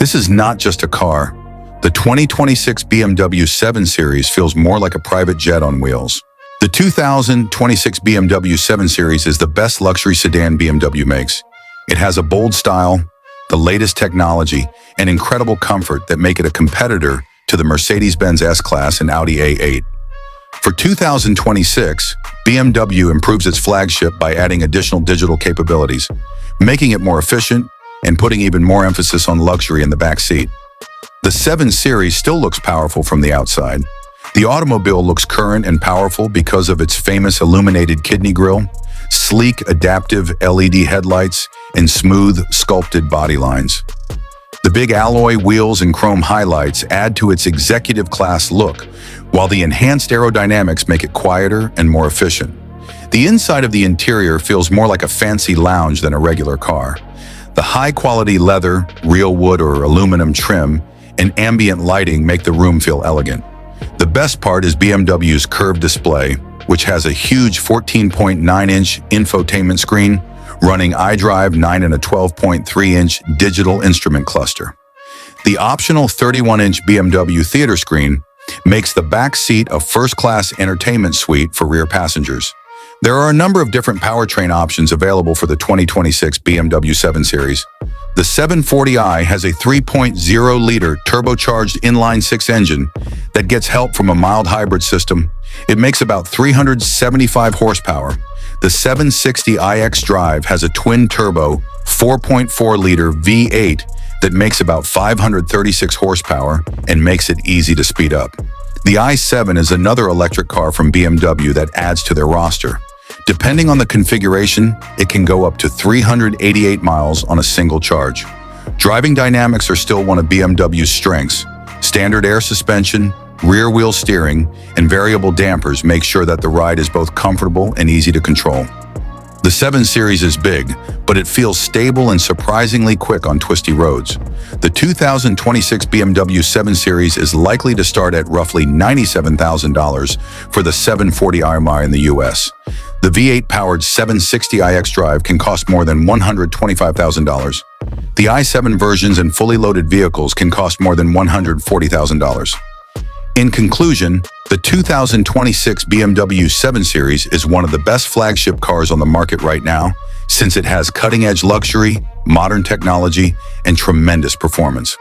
This is not just a car. The 2026 BMW 7 Series feels more like a private jet on wheels. The 2026 BMW 7 Series is the best luxury sedan BMW makes. It has a bold style, the latest technology, and incredible comfort that make it a competitor to the Mercedes-Benz S-Class and Audi A8. For 2026, BMW improves its flagship by adding additional digital capabilities, making it more efficient and putting even more emphasis on luxury in the back seat. The 7 Series still looks powerful from the outside. The automobile looks current and powerful because of its famous illuminated kidney grille, sleek adaptive LED headlights, and smooth, sculpted body lines. The big alloy wheels and chrome highlights add to its executive class look, while the enhanced aerodynamics make it quieter and more efficient. The inside of the interior feels more like a fancy lounge than a regular car. The high-quality leather, real wood or aluminum trim, and ambient lighting make the room feel elegant. The best part is BMW's curved display, which has a huge 14.9-inch infotainment screen, running iDrive 9 and a 12.3-inch digital instrument cluster. The optional 31-inch BMW theater screen makes the back seat a first-class entertainment suite for rear passengers. There are a number of different powertrain options available for the 2026 BMW 7 Series. The 740i has a 3.0-liter turbocharged inline-six engine that gets help from a mild hybrid system. It makes about 375 horsepower. The 760iX Drive has a twin-turbo 4.4-liter V8 that makes about 536 horsepower and makes it easy to speed up. The i7 is another electric car from BMW that adds to their roster. Depending on the configuration, it can go up to 388 miles on a single charge. Driving dynamics are still one of BMW's strengths. Standard air suspension, rear-wheel steering, and variable dampers make sure that the ride is both comfortable and easy to control. The 7 Series is big, but it feels stable and surprisingly quick on twisty roads. The 2026 BMW 7 Series is likely to start at roughly $97,000 for the 740i in the US. The V8-powered 760iX Drive can cost more than $125,000. The i7 versions and fully loaded vehicles can cost more than $140,000. In conclusion, the 2026 BMW 7 Series is one of the best flagship cars on the market right now, since it has cutting-edge luxury, modern technology, and tremendous performance.